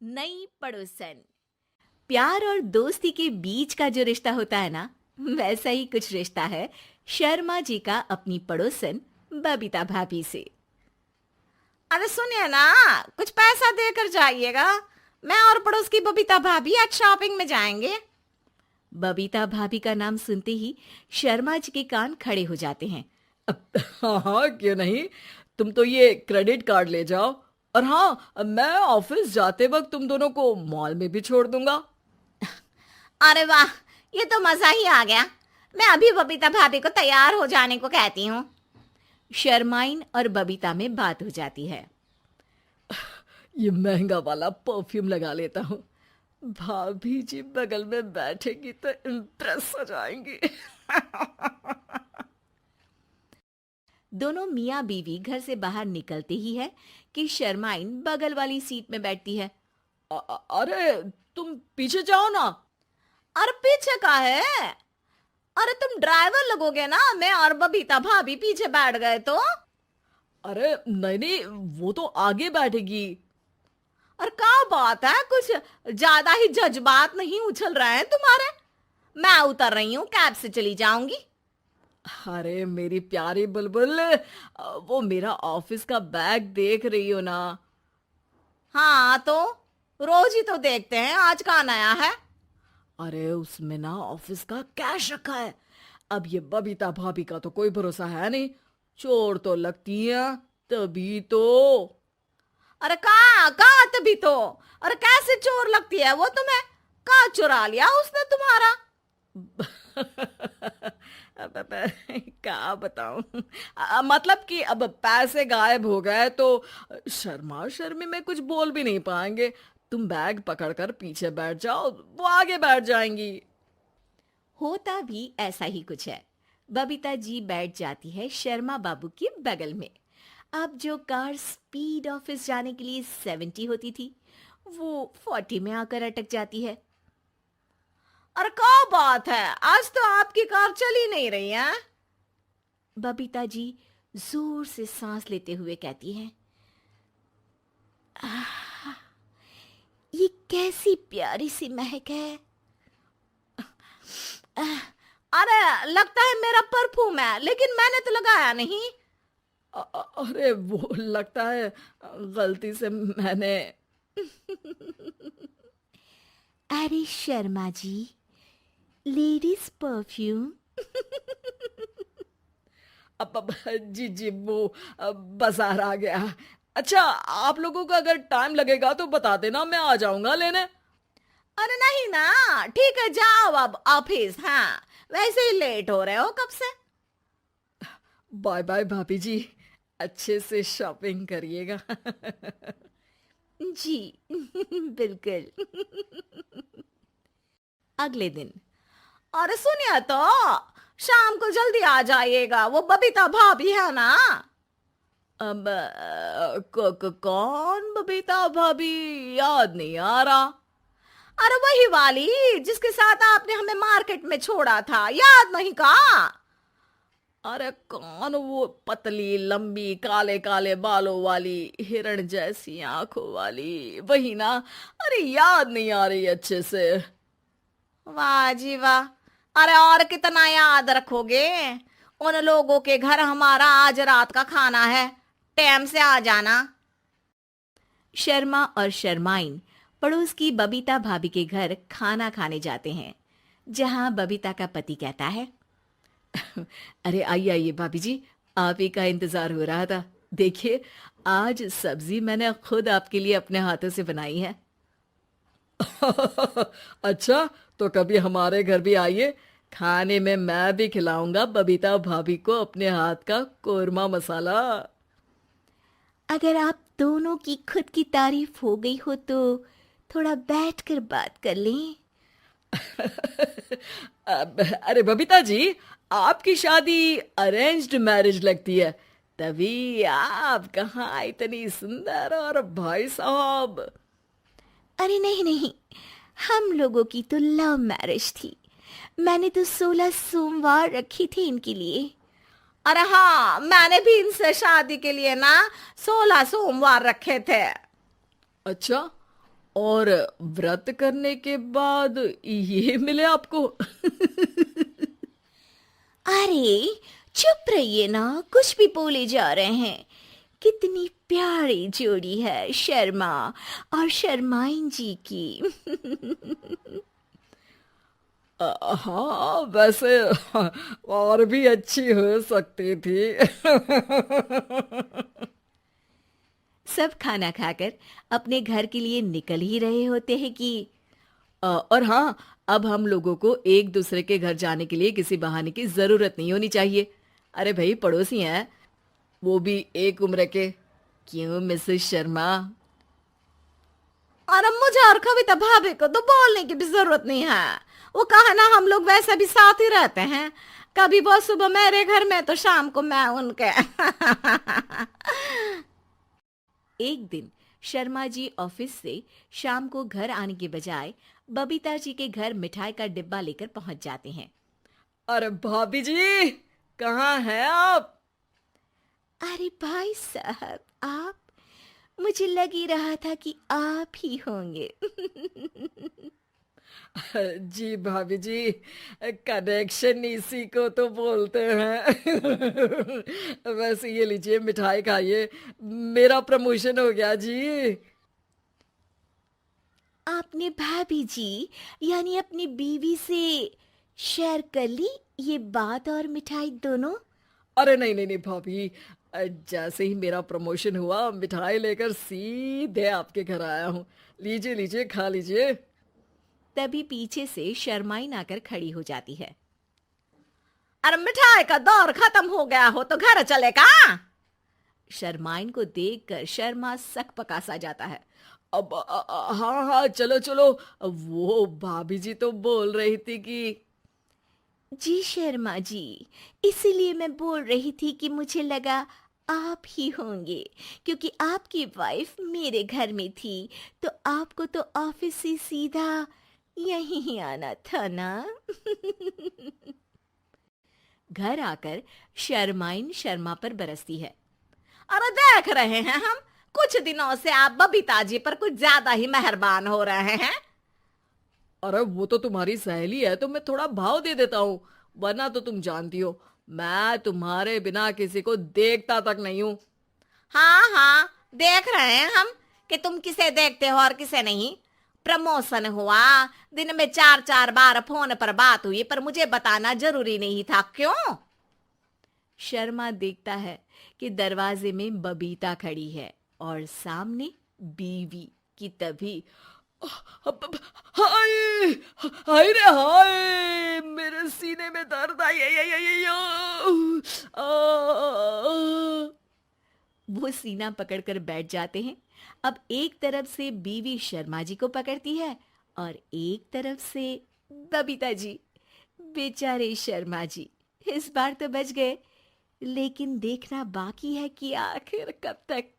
नई पड़ोसन। प्यार और दोस्ती के बीच का जो रिश्ता होता है ना, वैसा ही कुछ रिश्ता है शर्मा जी का अपनी पड़ोसन बबीता भाभी से। अरे सुनिए ना, कुछ पैसा देकर जाइएगा। मैं और पड़ोस की बबीता भाभी आज शॉपिंग में जाएंगे। बबीता भाभी का नाम सुनते ही शर्मा जी के कान खड़े हो जाते हैं। हाँ हाँ, क्यों नहीं। तुम तो ये क्रेडिट कार्ड ले जाओ। और हाँ, मैं ऑफिस जाते वक्त तुम दोनों को मॉल में भी छोड़ दूंगा। अरे वाह, ये तो मजा ही आ गया। मैं अभी बबीता भाभी को तैयार हो जाने को कहती हूँ। शर्माइन और बबीता में बात हो जाती है। ये महंगा वाला परफ्यूम लगा लेता हूँ। भाभी जी बगल में बैठेगी तो इम्प्रेस हो जाएंगी। दोनों मियाँ बीवी घर से बाहर निकलते ही है कि शर्माइन बगल वाली सीट में बैठती है। अरे तुम पीछे जाओ ना। अरे पीछे का है? अरे तुम ड्राइवर लगोगे ना, मैं और बबीता भाभी पीछे बैठ गए तो। अरे नहीं नहीं, वो तो आगे बैठेगी। और क्या बात है, कुछ ज्यादा ही जज्बात नहीं उछल रहे हैं तुम्हारे? मैं उतर रही हूँ, कैब से चली जाऊंगी। अरे मेरी प्यारी बुलबुल, वो मेरा ऑफिस का बैग देख रही हो ना। हाँ तो रोज ही तो देखते हैं, आज का नया है? अरे उसमें ना ऑफिस का कैश रखा है। अब ये बबीता भाभी का तो कोई भरोसा है नहीं, चोर तो लगती है तभी तो। अरे कहाँ कहाँ तभी तो। अरे कैसे चोर लगती है वो तुम्हें? कहाँ चुरा लिया उसने तुम्हारा? अब क्या बताऊं। मतलब कि अब पैसे गायब हो गए तो शर्मा शर्मी में कुछ बोल भी नहीं पाएंगे। तुम बैग पकड़कर पीछे बैठ जाओ, वो आगे बैठ जाएंगी। होता भी ऐसा ही कुछ है। बबीता जी बैठ जाती है शर्मा बाबू के बगल में। अब जो कार स्पीड ऑफिस जाने के लिए 70 होती थी, वो 40 में आकर अटक जाती है। अरे क्या बात है, आज तो आपकी कार चली नहीं रही है। बबीता जी जोर से सांस लेते हुए कहती हैं, ये कैसी प्यारी सी महक है। अरे लगता है मेरा परफ्यूम है, लेकिन मैंने तो लगाया नहीं। अरे वो लगता है गलती से मैंने। अरे शर्मा जी, लेडीज परफ्यूम। अब जी जी, वो बाजार आ गया। अच्छा, आप लोगों का अगर टाइम लगेगा तो बता देना, मैं आ जाऊंगा लेने। अरे नहीं ना, ठीक है जाओ अब ऑफिस। हाँ वैसे ही लेट हो रहे हो कब से। बाय बाय भाभी जी, अच्छे से शॉपिंग करिएगा। जी बिल्कुल। अगले दिन। अरे सुनिए तो, शाम को जल्दी आ जाइएगा, वो बबीता भाभी है ना। अब कौन बबीता भाभी? याद नहीं आ रहा। अरे वही वाली जिसके साथ आपने हमें मार्केट में छोड़ा था, याद नहीं का? अरे कौन वो पतली लंबी काले काले बालों वाली हिरण जैसी आंखों वाली, वही ना। अरे याद नहीं आ रही अच्छे से। वाह जी वाह। अरे और कितना याद रखोगे? उन लोगों के घर हमारा आज रात का खाना है, टाइम से आ जाना। शर्मा और शर्माइन पड़ोस की बबीता भाभी के घर खाना खाने जाते हैं, जहां बबीता का पति कहता है, अरे आइए आइए भाभी जी, आप ही का इंतजार हो रहा था। देखिए, आज सब्जी मैंने खुद आपके लिए अपने हाथों से बनाई है। अच्छा, तो कभी हमारे घर भी आइए। खाने में मैं भी खिलाऊंगा बबीता भाभी को अपने हाथ का कोरमा मसाला। अगर आप दोनों की खुद की तारीफ हो गई हो तो थोड़ा बैठकर बात कर लें। अरे बबीता जी, आपकी शादी अरेंज्ड मैरिज लगती है, तभी आप कहाँ इतनी सुंदर। और भाई साहब? अरे नहीं नहीं, हम लोगों की तो लव मैरिज थी। मैंने तो 16 सोमवार रखी थी इनके लिए। अरे हाँ, मैंने भी इनसे शादी के लिए ना 16 सोमवार रखे थे। अच्छा, और व्रत करने के बाद ये मिले आपको? अरे चुप रहिए ना, कुछ भी बोले जा रहे हैं। कितनी प्यारी जोड़ी है शर्मा और शर्माइन जी की। हाँ, वैसे और भी अच्छी हो सकती थी। सब खाना खाकर अपने घर के लिए निकल ही रहे होते हैं कि और हाँ, अब हम लोगों को एक दूसरे के घर जाने के लिए किसी बहाने की जरूरत नहीं होनी चाहिए। अरे भाई, पड़ोसी हैं, वो भी एक उम्र के। क्यों मिसेस शर्मा? और अब मुझे और कविता भाभी को तो बोलने की भी जरूरत नहीं है। वो कहा ना, हम लोग वैसे भी साथ ही रहते हैं। कभी वो सुबह मेरे घर में तो शाम को मैं उनके। एक दिन शर्मा जी ऑफिस से शाम को घर आने के बजाय बबीता जी के घर मिठाई का डिब्बा लेकर पहुंच जाते हैं। अरे भाभी जी, कहाँ हैं आप? अरे भाई साहब, आप? मुझे लग ही रहा था कि आप ही होंगे। जी भाभी जी, कनेक्शन इसी को तो बोलते हैं। वैसे ये लीजिए, मिठाई खाइए, मेरा प्रमोशन हो गया जी। आपने भाभी जी यानी अपनी बीवी से शेयर कर ली ये बात और मिठाई दोनों? अरे नहीं नहीं नहीं भाभी, जैसे ही मेरा प्रमोशन हुआ, मिठाई लेकर सीधे आपके घर आया हूँ। लीजिए लीजिए, खा लीजिए। तभी पीछे से शर्माइन आकर खड़ी हो जाती है। अरे मिठाई का दौर खत्म हो गया हो तो घर चले का? शर्माइन को देखकर शर्मा सकपका सा जाता है। अब हाँ हाँ, चलो चलो। वो भाभी जी तो बोल रही थी कि जी शर्मा जी, इसीलिए मैं बोल रही थी कि मुझे लगा आप ही होंगे, क्योंकि आपकी वाइफ मेरे घर में थी तो आपको तो ऑफिस से सीधा यहीं ही आना था ना। घर आकर शर्माइन शर्मा पर बरसती है। अरे देख रहे हैं हम, कुछ दिनों से आप बबीता जी पर कुछ ज्यादा ही मेहरबान हो रहे हैं। अरे वो तो तुम्हारी सहेली है तो मैं थोड़ा भाव दे देता हूँ, वरना तो तुम जानती हो मैं तुम्हारे बिना किसी को देखता तक नहीं हूँ। हाँ हाँ, देख रहे हैं हम कि तुम किसे देखते हो और किसे नहीं। प्रमोशन हुआ, दिन में 4-4 बार फोन पर बात हुई, पर मुझे बताना जरूरी नहीं था, क्यों? शर्मा देखता है कि दरवाजे में बबीता खड़ी है और सामने बीवी की। तभी हाय हाय रे हाय, मेरे सीने में दर्द आई आई आई आई आई, वो सीना पकड़कर बैठ जाते हैं। अब एक तरफ से बीवी शर्मा जी को पकड़ती है और एक तरफ से बबीता जी। बेचारे शर्मा जी इस बार तो बच गए, लेकिन देखना बाकी है कि आखिर कब तक।